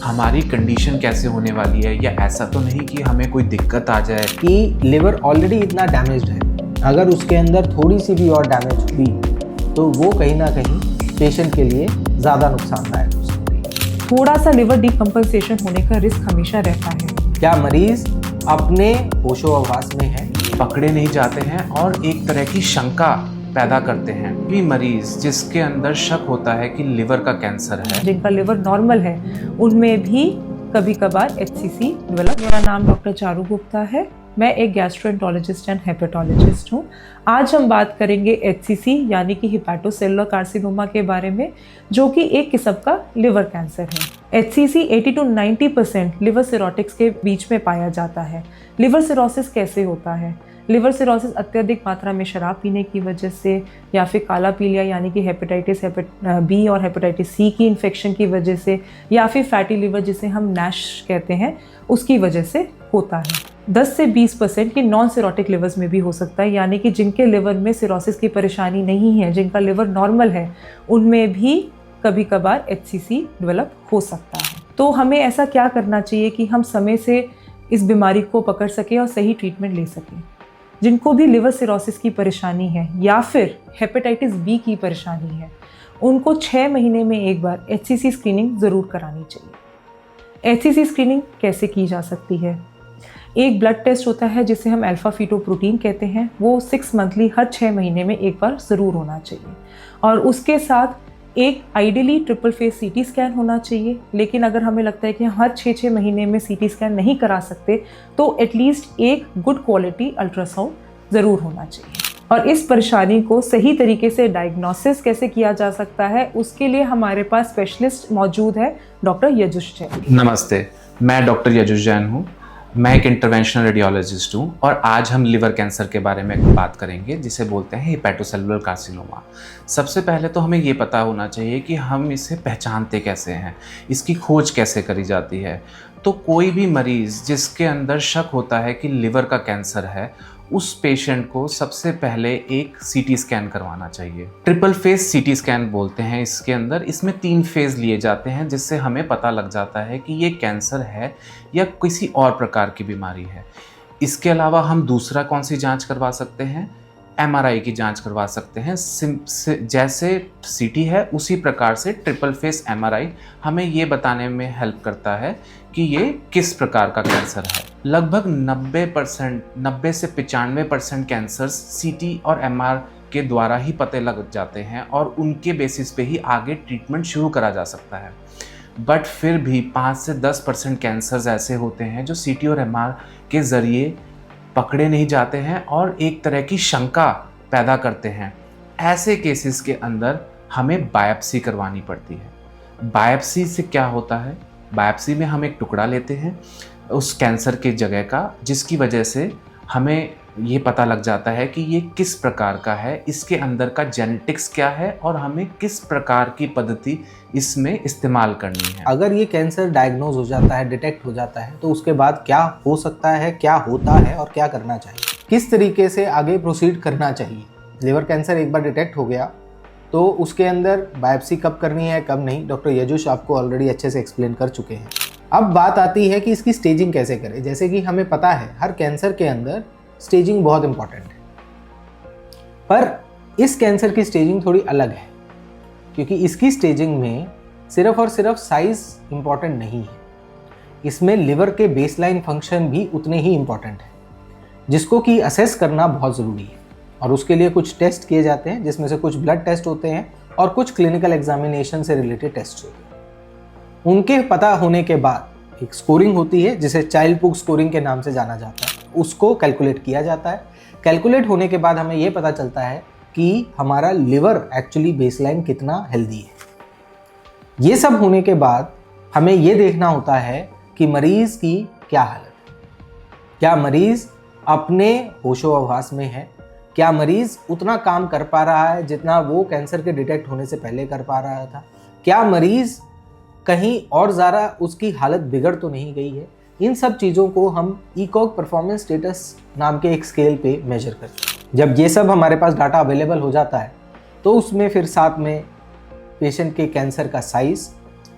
हमारी कंडीशन कैसे होने वाली है, या ऐसा तो नहीं कि हमें कोई दिक्कत आ जाए। कि लिवर ऑलरेडी इतना डैमेज्ड है, अगर उसके अंदर थोड़ी सी भी और डैमेज हुई तो वो कहीं ना कहीं पेशेंट के लिए ज़्यादा नुकसानदायक हो सकती है। थोड़ा सा लिवर डिकम्पनसेशन होने का रिस्क हमेशा रहता है। क्या मरीज अपने होशो-हवास में है? पकड़े नहीं जाते हैं और एक तरह की शंका पैदा करते हैं। भी मरीज जिसके अंदर शक होता है कि लिवर का कैंसर है, जिनका लिवर नॉर्मल है, उनमें भी कभी कभार HCC डेवलप। मेरा नाम डॉक्टर चारू गुप्ता है। मैं एक गैस्ट्रोएंटरोलॉजिस्ट एंड हेपेटोलॉजिस्ट हूँ। आज हम बात करेंगे HCC यानी कि हिपैटोसेलुलर कार्सिनोमा के बारे में, जो कि एक किस्म का लिवर कैंसर है। HCC 80 to 90% लिवर सिरोटिक्स के बीच में पाया जाता है। लिवर सिरोसिस कैसे होता है? लिवर सिरोसिस अत्यधिक मात्रा में शराब पीने की वजह से, या फिर काला पीलिया यानी कि हेपेटाइटिस बी और हेपेटाइटिस सी की इन्फेक्शन की वजह से, या फिर फैटी लिवर जिसे हम नैश कहते हैं, उसकी वजह से होता है। 10 से 20% की नॉन सिरोटिक लिवर्स में भी हो सकता है, यानी कि जिनके लिवर में सिरोसिस की परेशानी नहीं है, जिनका लिवर नॉर्मल है, उनमें भी कभी कभार HCC डेवलप हो सकता है। तो हमें ऐसा क्या करना चाहिए कि हम समय से इस बीमारी को पकड़ सकें और सही ट्रीटमेंट ले सकें। जिनको भी लिवर सिरोसिस की परेशानी है या फिर हेपेटाइटिस बी की परेशानी है, उनको 6 महीने में एक बार HCC स्क्रीनिंग ज़रूर करानी चाहिए। HCC स्क्रीनिंग कैसे की जा सकती है? एक ब्लड टेस्ट होता है जिसे हम अल्फा फीटोप्रोटीन कहते हैं, वो 6 मंथली हर 6 महीने में एक बार ज़रूर होना चाहिए। और उसके साथ एक ideally triple face CT scan होना चाहिए। लेकिन अगर हमें लगता है कि हर 6-6 महीने में CT स्कैन नहीं करा सकते, तो एटलीस्ट एक गुड क्वालिटी अल्ट्रासाउंड ज़रूर होना चाहिए। और इस परेशानी को सही तरीके से डायग्नोसिस कैसे किया जा सकता है, उसके लिए हमारे पास स्पेशलिस्ट मौजूद है, डॉक्टर यजुष जैन। नमस्ते, मैं डॉक्टर यजुष जैन हूँ। मैं एक इंटरवेंशनल रेडियोलॉजिस्ट हूँ और आज हम लिवर कैंसर के बारे में बात करेंगे, जिसे बोलते हैं हिपैटोसेलुलर कार्सिनोमा। सबसे पहले तो हमें ये पता होना चाहिए कि हम इसे पहचानते कैसे हैं, इसकी खोज कैसे करी जाती है। तो कोई भी मरीज़ जिसके अंदर शक होता है कि लिवर का कैंसर है, उस पेशेंट को सबसे पहले एक CT स्कैन करवाना चाहिए। ट्रिपल फेस CT स्कैन बोलते हैं इसके अंदर। इसमें 3 फेज़ लिए जाते हैं, जिससे हमें पता लग जाता है कि ये कैंसर है या किसी और प्रकार की बीमारी है। इसके अलावा हम दूसरा कौन सी जांच करवा सकते हैं? MRI की जांच करवा सकते हैं। जैसे CT है उसी प्रकार से ट्रिपल फेस MRI हमें ये बताने में हेल्प करता है कि ये किस प्रकार का कैंसर है। लगभग 90 से 95% कैंसर्स CT और MR के द्वारा ही पते लग जाते हैं और उनके बेसिस पे ही आगे ट्रीटमेंट शुरू करा जा सकता है। बट फिर भी 5 से 10% कैंसर्स ऐसे होते हैं जो CT और MR के ज़रिए पकड़े नहीं जाते हैं और एक तरह की शंका पैदा करते हैं। ऐसे केसेस के अंदर हमें बायोप्सी करवानी पड़ती है। बायोप्सी से क्या होता है? बायोप्सी में हम एक टुकड़ा लेते हैं उस कैंसर के जगह का, जिसकी वजह से हमें ये पता लग जाता है कि ये किस प्रकार का है, इसके अंदर का जेनेटिक्स क्या है और हमें किस प्रकार की पद्धति इसमें इस्तेमाल करनी है। अगर ये कैंसर डायग्नोज हो जाता है, डिटेक्ट हो जाता है, तो उसके बाद क्या हो सकता है, क्या होता है और क्या करना चाहिए, किस तरीके से आगे प्रोसीड करना चाहिए। लिवर कैंसर एक बार डिटेक्ट हो गया तो उसके अंदर बायोप्सी कब करनी है, कब नहीं, डॉक्टर यजुष आपको ऑलरेडी अच्छे से एक्सप्लेन कर चुके हैं। अब बात आती है कि इसकी स्टेजिंग कैसे करें। जैसे कि हमें पता है हर कैंसर के अंदर स्टेजिंग बहुत इंपॉर्टेंट है, पर इस कैंसर की स्टेजिंग थोड़ी अलग है, क्योंकि इसकी स्टेजिंग में सिर्फ और सिर्फ साइज इंपॉर्टेंट नहीं है, इसमें लिवर के बेसलाइन फंक्शन भी उतने ही इंपॉर्टेंट है, जिसको कि असेस करना बहुत ज़रूरी है। और उसके लिए कुछ टेस्ट किए जाते हैं, जिसमें से कुछ ब्लड टेस्ट होते हैं और कुछ क्लिनिकल एग्जामिनेशन से रिलेटेड टेस्ट होते हैं। उनके पता होने के बाद एक स्कोरिंग होती है, जिसे चाइल्ड पुग स्कोरिंग के नाम से जाना जाता है। उसको कैलकुलेट किया जाता है। कैलकुलेट होने के बाद हमें ये पता चलता है कि हमारा लिवर एक्चुअली बेसलाइन कितना हेल्दी है। ये सब होने के बाद हमें ये देखना होता है कि मरीज की क्या हालत है, क्या मरीज अपने होशो-हवास में है, क्या मरीज उतना काम कर पा रहा है जितना वो कैंसर के डिटेक्ट होने से पहले कर पा रहा था, क्या मरीज कहीं और ज़्यादा उसकी हालत बिगड़ तो नहीं गई है। इन सब चीज़ों को हम ECOG परफॉर्मेंस स्टेटस नाम के एक स्केल पे मेजर करते हैं। जब ये सब हमारे पास डाटा अवेलेबल हो जाता है तो उसमें फिर साथ में पेशेंट के कैंसर का साइज़,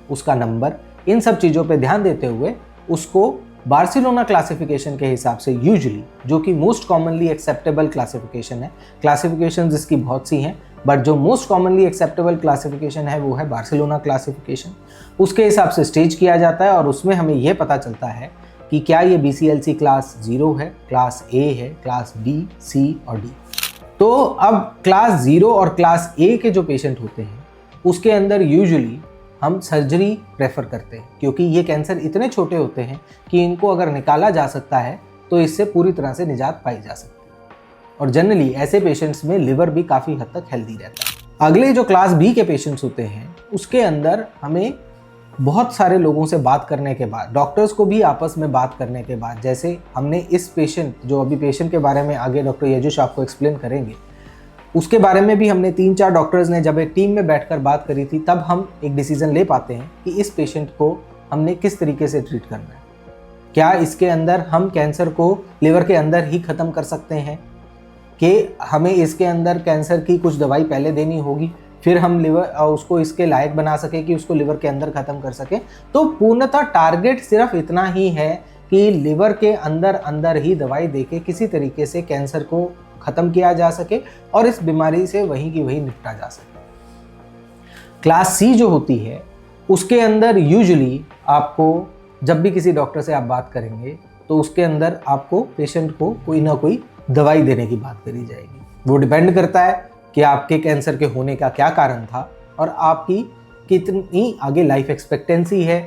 उसका नंबर, इन सब चीज़ों पे ध्यान देते हुए उसको बार्सिलोना क्लासिफिकेशन के हिसाब से यूजुअली, जो कि मोस्ट कॉमनली एक्सेप्टेबल क्लासिफिकेशन है, क्लासिफिकेशन जिसकी बहुत सी हैं बट जो मोस्ट कॉमनली एक्सेप्टेबल क्लासिफिकेशन है वो है बार्सिलोना क्लासिफिकेशन। उसके हिसाब से स्टेज किया जाता है और उसमें हमें यह पता चलता है कि क्या ये BCLC क्लास 0 है, क्लास A है, क्लास B, C और D। तो अब क्लास 0 और क्लास A के जो पेशेंट होते हैं उसके अंदर यूजुअली हम सर्जरी प्रेफर करते हैं, क्योंकि ये कैंसर इतने छोटे होते हैं कि इनको अगर निकाला जा सकता है तो इससे पूरी तरह से निजात पाई जा सकती है। और जनरली ऐसे पेशेंट्स में लिवर भी काफ़ी हद तक हेल्दी रहता है। अगले जो क्लास B के पेशेंट्स होते हैं उसके अंदर हमें बहुत सारे लोगों से बात करने के बाद, डॉक्टर्स को भी आपस में बात करने के बाद, जैसे हमने इस पेशेंट, जो अभी पेशेंट के बारे में आगे डॉक्टर यजुष आपको एक्सप्लेन करेंगे, उसके बारे में भी हमने 3-4 डॉक्टर्स ने जब एक टीम में बैठकर बात करी थी, तब हम एक डिसीजन ले पाते हैं कि इस पेशेंट को हमने किस तरीके से ट्रीट करना है। क्या इसके अंदर हम कैंसर को लिवर के अंदर ही ख़त्म कर सकते हैं, कि हमें इसके अंदर कैंसर की कुछ दवाई पहले देनी होगी, फिर हम लिवर उसको इसके लायक बना सके कि उसको लिवर के अंदर ख़त्म कर सके। तो पूर्णतः टारगेट सिर्फ इतना ही है कि लिवर के अंदर अंदर ही दवाई देके किसी तरीके से कैंसर को ख़त्म किया जा सके और इस बीमारी से वहीं की वहीं निपटा जा सके। क्लास C जो होती है उसके अंदर यूजुअली आपको, जब भी किसी डॉक्टर से आप बात करेंगे तो उसके अंदर आपको पेशेंट को कोई ना कोई दवाई देने की बात करी जाएगी। वो डिपेंड करता है कि आपके कैंसर के होने का क्या कारण था और आपकी कितनी आगे लाइफ एक्सपेक्टेंसी है,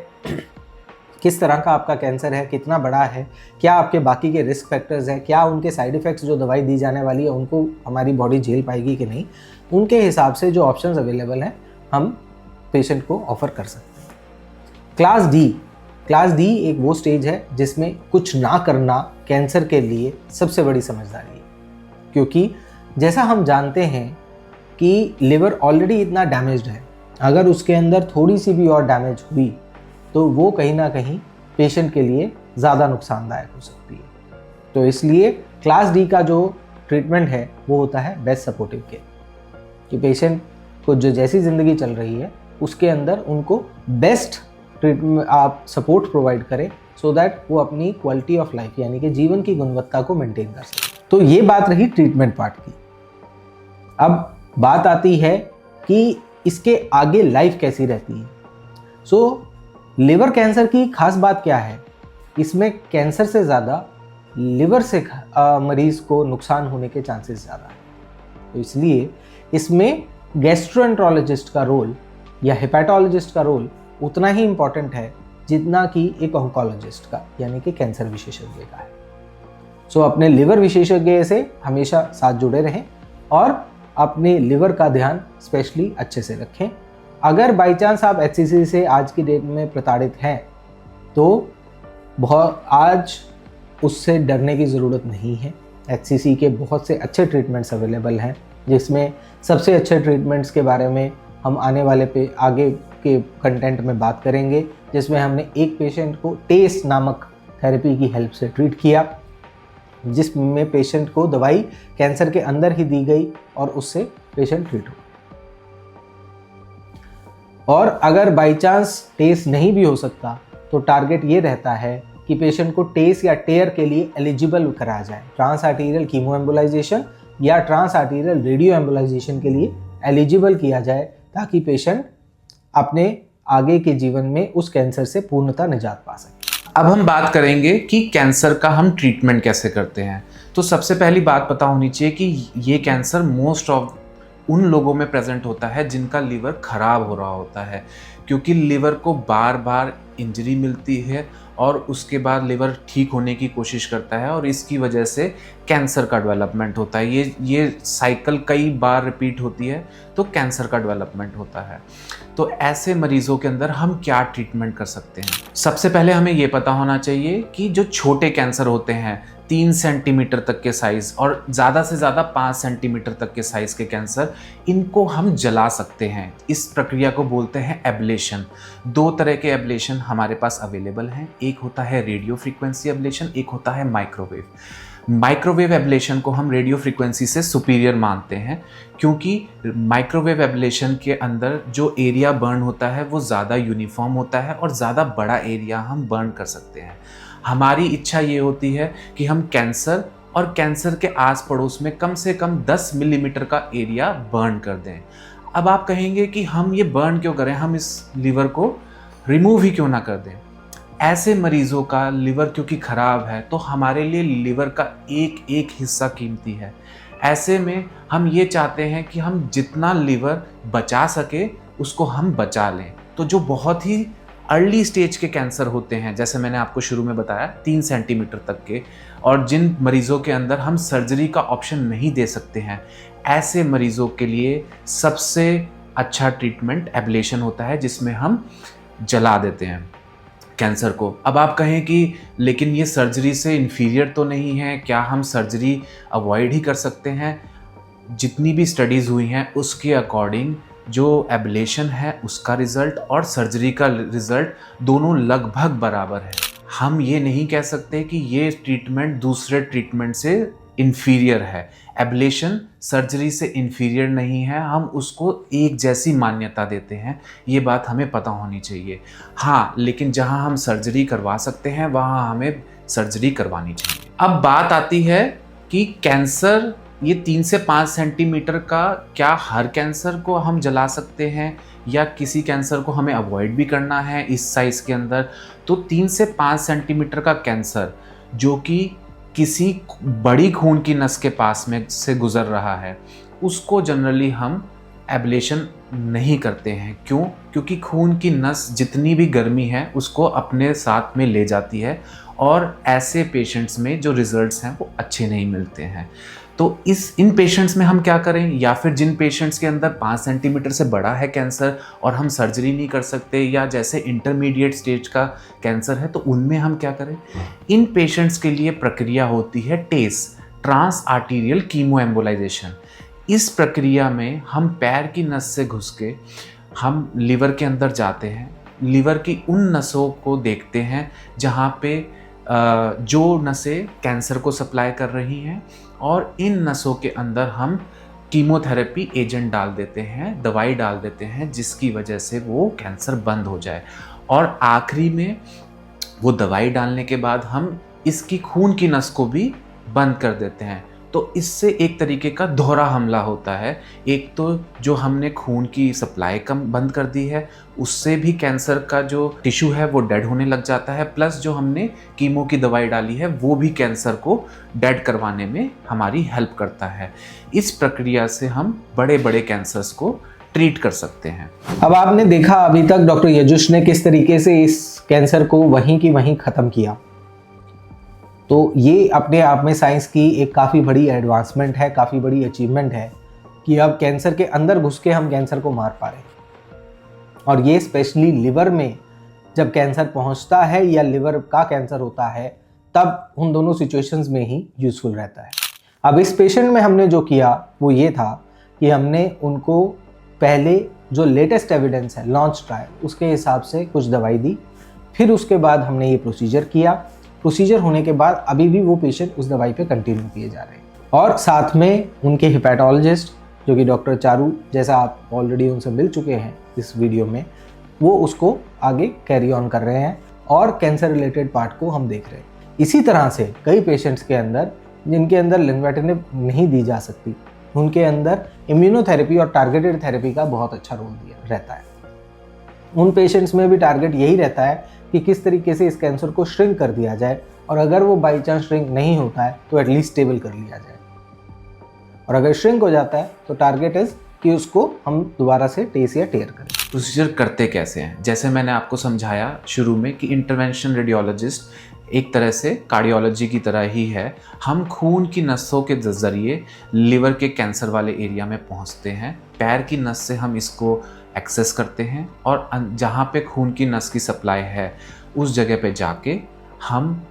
किस तरह का आपका कैंसर है, कितना बड़ा है, क्या आपके बाकी के रिस्क फैक्टर्स हैं, क्या उनके साइड इफ़ेक्ट्स जो दवाई दी जाने वाली है उनको हमारी बॉडी झेल पाएगी कि नहीं। उनके हिसाब से जो ऑप्शंस अवेलेबल हैं हम पेशेंट को ऑफर कर सकते हैं। क्लास डी एक वो स्टेज है जिसमें कुछ ना करना कैंसर के लिए सबसे बड़ी समझदारी है, क्योंकि जैसा हम जानते हैं कि लिवर ऑलरेडी इतना डैमेज्ड है, अगर उसके अंदर थोड़ी सी भी और डैमेज हुई तो वो कहीं ना कहीं पेशेंट के लिए ज़्यादा नुकसानदायक हो सकती है। तो इसलिए क्लास डी का जो ट्रीटमेंट है वो होता है बेस्ट सपोर्टिव केयर, कि पेशेंट को जो जैसी ज़िंदगी चल रही है उसके अंदर उनको बेस्ट ट्रीटमेंट आप सपोर्ट प्रोवाइड करें, सो दैट वो अपनी क्वालिटी ऑफ लाइफ यानी कि जीवन की गुणवत्ता को मेंटेन कर सके। तो ये बात रही ट्रीटमेंट पार्ट की। अब बात आती है कि इसके आगे लाइफ कैसी रहती है। लिवर कैंसर की खास बात क्या है, इसमें कैंसर से ज़्यादा लिवर से मरीज को नुकसान होने के चांसेस ज़्यादा है। तो इसलिए इसमें गैस्ट्रोएंटरोलॉजिस्ट का रोल या हेपेटोलॉजिस्ट का रोल उतना ही इम्पॉर्टेंट है जितना कि एक ऑन्कोलॉजिस्ट का यानी कि कैंसर विशेषज्ञ का है। अपने लिवर विशेषज्ञ से हमेशा साथ जुड़े रहें और अपने लिवर का ध्यान स्पेशली अच्छे से रखें। अगर बाई चांस आप HCC से आज की डेट में प्रताड़ित हैं तो आज उससे डरने की ज़रूरत नहीं है। HCC के बहुत से अच्छे ट्रीटमेंट्स अवेलेबल हैं, जिसमें सबसे अच्छे ट्रीटमेंट्स के बारे में हम आने वाले आगे के कंटेंट में बात करेंगे, जिसमें हमने एक पेशेंट को टेस्ट नामक थेरेपी की हेल्प से ट्रीट किया, जिसमें पेशेंट को दवाई कैंसर के अंदर ही दी गई और उससे पेशेंट ट्रीट हुआ। और अगर बाई चांस टेस्ट नहीं भी हो सकता तो टारगेट ये रहता है कि पेशेंट को टेस्ट या टेयर के लिए एलिजिबल कराया जाए, ट्रांस आर्टीरियल कीमो एम्बोलाइजेशन या ट्रांस आर्टीरियल रेडियो एम्बोलाइजेशन के लिए एलिजिबल किया जाए, ताकि पेशेंट अपने आगे के जीवन में उस कैंसर से पूर्णतः निजात पा सके। अब हम बात करेंगे कि कैंसर का हम ट्रीटमेंट कैसे करते हैं। तो सबसे पहली बात पता होनी चाहिए कि ये कैंसर मोस्ट ऑफ उन लोगों में प्रेजेंट होता है जिनका लिवर खराब हो रहा होता है, क्योंकि लिवर को बार बार इंजरी मिलती है और उसके बाद लिवर ठीक होने की कोशिश करता है और इसकी वजह से कैंसर का डेवलपमेंट होता है। ये साइकिल कई बार रिपीट होती है तो कैंसर का डेवलपमेंट होता है। तो ऐसे मरीज़ों के अंदर हम क्या ट्रीटमेंट कर सकते हैं? सबसे पहले हमें ये पता होना चाहिए कि जो छोटे कैंसर होते हैं 3 सेंटीमीटर तक के साइज़ और ज़्यादा से ज़्यादा 5 सेंटीमीटर तक के साइज़ के कैंसर, इनको हम जला सकते हैं। इस प्रक्रिया को बोलते हैं एब्लेशन। 2 तरह के एब्लेशन हमारे पास अवेलेबल हैं, एक होता है रेडियो फ्रीक्वेंसी एब्लेशन, एक होता है माइक्रोवेव। माइक्रोवेव एब्लेशन को हम रेडियो फ्रीक्वेंसी से सुपीरियर मानते हैं, क्योंकि माइक्रोवेव एब्लेशन के अंदर जो एरिया बर्न होता है वो ज़्यादा यूनिफॉर्म होता है और ज़्यादा बड़ा एरिया हम बर्न कर सकते हैं। हमारी इच्छा ये होती है कि हम कैंसर और कैंसर के आस पड़ोस में कम से कम 10 मिलीमीटर का एरिया बर्न कर दें। अब आप कहेंगे कि हम ये बर्न क्यों करें, हम इस लीवर को रिमूव ही क्यों ना कर दें। ऐसे मरीज़ों का लिवर क्योंकि ख़राब है तो हमारे लिए लिवर का एक एक हिस्सा कीमती है। ऐसे में हम ये चाहते हैं कि हम जितना लिवर बचा सके उसको हम बचा लें। तो जो बहुत ही अर्ली स्टेज के कैंसर होते हैं, जैसे मैंने आपको शुरू में बताया 3 सेंटीमीटर तक के, और जिन मरीज़ों के अंदर हम सर्जरी का ऑप्शन नहीं दे सकते हैं, ऐसे मरीज़ों के लिए सबसे अच्छा ट्रीटमेंट एब्लेशन होता है, जिसमें हम जला देते हैं कैंसर को। अब आप कहें कि लेकिन ये सर्जरी से इन्फीरियर तो नहीं है, क्या हम सर्जरी अवॉइड ही कर सकते हैं? जितनी भी स्टडीज़ हुई हैं उसके अकॉर्डिंग जो एब्लेशन है उसका रिज़ल्ट और सर्जरी का रिज़ल्ट दोनों लगभग बराबर है। हम ये नहीं कह सकते कि ये ट्रीटमेंट दूसरे ट्रीटमेंट से इन्फीरियर है। एब्लेशन सर्जरी से इन्फीरियर नहीं है, हम उसको एक जैसी मान्यता देते हैं, ये बात हमें पता होनी चाहिए। हाँ, लेकिन जहाँ हम सर्जरी करवा सकते हैं वहाँ हमें सर्जरी करवानी चाहिए। अब बात आती है कि कैंसर ये 3 से 5 सेंटीमीटर का, क्या हर कैंसर को हम जला सकते हैं या किसी कैंसर को हमें अवॉइड भी करना है इस साइज़ के अंदर? तो 3 से 5 सेंटीमीटर का कैंसर जो कि किसी बड़ी खून की नस के पास में से गुज़र रहा है, उसको जनरली हम एब्लेशन नहीं करते हैं। क्यों? क्योंकि खून की नस जितनी भी गर्मी है उसको अपने साथ में ले जाती है और ऐसे पेशेंट्स में जो रिज़ल्ट्स हैं वो अच्छे नहीं मिलते हैं। तो इन पेशेंट्स में हम क्या करें? या फिर जिन पेशेंट्स के अंदर 5 सेंटीमीटर से बड़ा है कैंसर और हम सर्जरी नहीं कर सकते, या जैसे इंटरमीडिएट स्टेज का कैंसर है, तो उनमें हम क्या करें? इन पेशेंट्स के लिए प्रक्रिया होती है टेस, ट्रांस आर्टीरियल कीमो एम्बोलाइजेशन। इस प्रक्रिया में हम पैर की नस से घुस के हम लिवर के अंदर जाते हैं, लिवर की उन नसों को देखते हैं जहाँ पे जो नसें कैंसर को सप्लाई कर रही हैं, और इन नसों के अंदर हम कीमोथेरेपी एजेंट डाल देते हैं, दवाई डाल देते हैं, जिसकी वजह से वो कैंसर बंद हो जाए। और आखिरी में वो दवाई डालने के बाद हम इसकी खून की नस को भी बंद कर देते हैं। तो इससे एक तरीके का दोहरा हमला होता है। एक तो जो हमने खून की सप्लाई कम बंद कर दी है, उससे भी कैंसर का जो टिश्यू है वो डेड होने लग जाता है, प्लस जो हमने कीमो की दवाई डाली है वो भी कैंसर को डेड करवाने में हमारी हेल्प करता है। इस प्रक्रिया से हम बड़े बड़े कैंसर्स को ट्रीट कर सकते हैं। अब आपने देखा अभी तक डॉक्टर यजुष ने किस तरीके से इस कैंसर को वहीं की वहीं ख़त्म किया। तो ये अपने आप में साइंस की एक काफ़ी बड़ी एडवांसमेंट है, काफ़ी बड़ी अचीवमेंट है कि अब कैंसर के अंदर घुस के हम कैंसर को मार पा रहे हैं। और ये स्पेशली लिवर में जब कैंसर पहुंचता है या लिवर का कैंसर होता है, तब उन दोनों सिचुएशंस में ही यूज़फुल रहता है। अब इस पेशेंट में हमने जो किया वो ये था कि हमने उनको पहले जो लेटेस्ट एविडेंस है लॉन्च ट्रायल, उसके हिसाब से कुछ दवाई दी, फिर उसके बाद हमने ये प्रोसीजर किया। प्रोसीजर होने के बाद अभी भी वो पेशेंट उस दवाई पे कंटिन्यू किए जा रहे हैं, और साथ में उनके हिपैटोलॉजिस्ट जो कि डॉक्टर चारू, जैसा आप ऑलरेडी उनसे मिल चुके हैं इस वीडियो में, वो उसको आगे कैरी ऑन कर रहे हैं और कैंसर रिलेटेड पार्ट को हम देख रहे हैं। इसी तरह से कई पेशेंट्स के अंदर जिनके अंदर लिन्वेटिनिब नहीं दी जा सकती, उनके अंदर इम्यूनोथेरेपी और टारगेटेड थेरेपी का बहुत अच्छा रोल दिया रहता है। उन पेशेंट्स में भी टारगेट यही रहता है कि किस तरीके से इस कैंसर को श्रिंक कर दिया जाए, और अगर वो बाई चांस श्रिंक नहीं होता है तो एटलीस्ट स्टेबल कर लिया जाए, और अगर श्रिंक हो जाता है तो टारगेट इज कि उसको हम दोबारा से टेस या टेयर करें। प्रोसीजर करते कैसे हैं? जैसे मैंने आपको समझाया शुरू में कि इंटरवेंशन रेडियोलॉजिस्ट एक तरह से कार्डियोलॉजी की तरह ही है। हम खून की नसों के ज़रिए लिवर के कैंसर वाले एरिया में पहुंचते हैं, पैर की नस से हम इसको एक्सेस करते हैं, और जहाँ पे खून की नस की सप्लाई है उस जगह पे जाके हम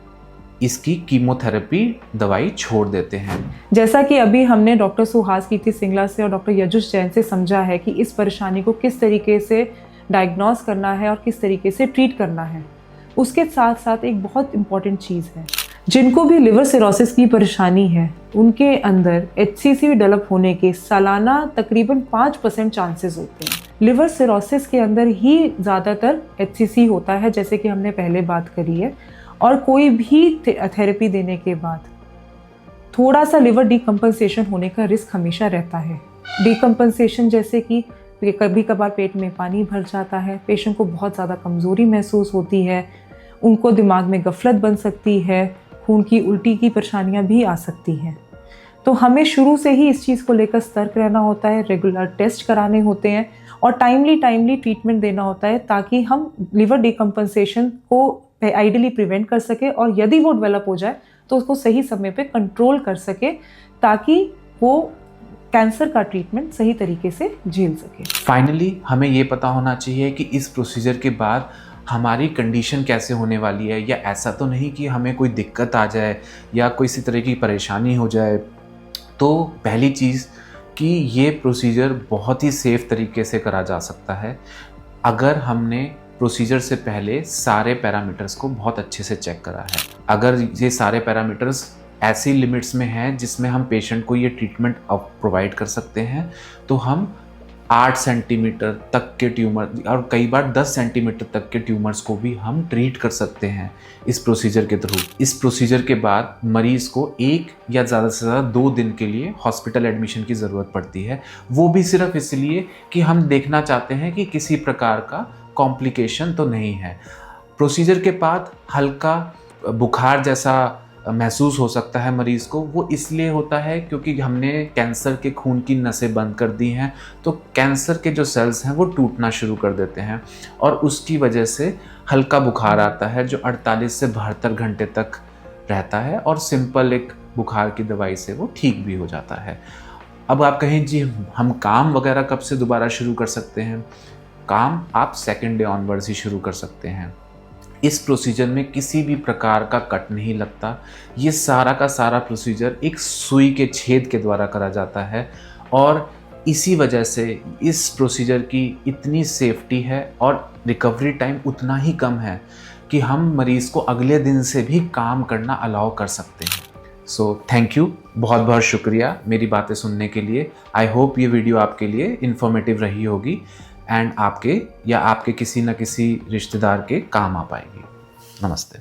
इसकी कीमोथेरेपी दवाई छोड़ देते हैं। जैसा कि अभी हमने डॉक्टर सुहास कीर्ति सिंगला से और डॉक्टर यजुष जैन से समझा है कि इस परेशानी को किस तरीके से डायग्नोस करना है और किस तरीके से ट्रीट करना है, उसके साथ साथ एक बहुत इम्पॉर्टेंट चीज़ है जिनको भी लिवर सिरोसिस की परेशानी है उनके अंदर HCC डेवलप होने के सालाना तकरीबन 5% चांसेस होते हैं। लिवर सिरोसिस के अंदर ही ज़्यादातर HCC होता है, जैसे कि हमने पहले बात करी है। और कोई भी थेरेपी देने के बाद थोड़ा सा लिवर डिकम्पनसेशन होने का रिस्क हमेशा रहता है। डिकम्पनसेशन जैसे कि कभी कभार पेट में पानी भर जाता है, पेशेंट को बहुत ज़्यादा कमज़ोरी महसूस होती है, उनको दिमाग में गफलत बन सकती है, खून की उल्टी की परेशानियां भी आ सकती हैं। तो हमें शुरू से ही इस चीज़ को लेकर सतर्क रहना होता है, रेगुलर टेस्ट कराने होते हैं और टाइमली ट्रीटमेंट देना होता है, ताकि हम लिवर डिकम्पनसेशन को आइडियली प्रिवेंट कर सके और यदि वो डेवलप हो जाए तो उसको सही समय पे कंट्रोल कर सके, ताकि वो कैंसर का ट्रीटमेंट सही तरीके से झेल सके। फाइनली हमें ये पता होना चाहिए कि इस प्रोसीजर के बाद हमारी कंडीशन कैसे होने वाली है, या ऐसा तो नहीं कि हमें कोई दिक्कत आ जाए या कोई इसी तरह की परेशानी हो जाए। तो पहली चीज़ कि ये प्रोसीजर बहुत ही सेफ़ तरीके से करा जा सकता है अगर हमने प्रोसीजर से पहले सारे पैरामीटर्स को बहुत अच्छे से चेक करा है। अगर ये सारे पैरामीटर्स ऐसी लिमिट्स में हैं जिसमें हम पेशेंट को ये ट्रीटमेंट अब प्रोवाइड कर सकते हैं, तो हम 8 सेंटीमीटर तक के ट्यूमर और कई बार 10 सेंटीमीटर तक के ट्यूमर्स को भी हम ट्रीट कर सकते हैं इस प्रोसीजर के थ्रू। इस प्रोसीजर के बाद मरीज़ को 1 या ज़्यादा से ज़्यादा 2 दिन के लिए हॉस्पिटल एडमिशन की ज़रूरत पड़ती है, वो भी सिर्फ इसलिए कि हम देखना चाहते हैं कि किसी प्रकार का कॉम्प्लिकेशन तो नहीं है। प्रोसीजर के बाद हल्का बुखार जैसा महसूस हो सकता है मरीज़ को, वो इसलिए होता है क्योंकि हमने कैंसर के खून की नसें बंद कर दी हैं, तो कैंसर के जो सेल्स हैं वो टूटना शुरू कर देते हैं और उसकी वजह से हल्का बुखार आता है जो 48 से 72 घंटे तक रहता है और सिंपल एक बुखार की दवाई से वो ठीक भी हो जाता है। अब आप कहें जी हम काम वगैरह कब से दोबारा शुरू कर सकते हैं? काम आप सेकेंड डे ऑनवर्ड्स ही शुरू कर सकते हैं। इस प्रोसीजर में किसी भी प्रकार का कट नहीं लगता। ये सारा का सारा प्रोसीजर एक सुई के छेद के द्वारा करा जाता है और इसी वजह से इस प्रोसीजर की इतनी सेफ्टी है और रिकवरी टाइम उतना ही कम है कि हम मरीज़ को अगले दिन से भी काम करना अलाउ कर सकते हैं। सो थैंक यू, बहुत बहुत शुक्रिया मेरी बातें सुनने के लिए। आई होप ये वीडियो आपके लिए इन्फॉर्मेटिव रही होगी एंड आपके या आपके किसी न किसी रिश्तेदार के काम आ पाएगी। नमस्ते।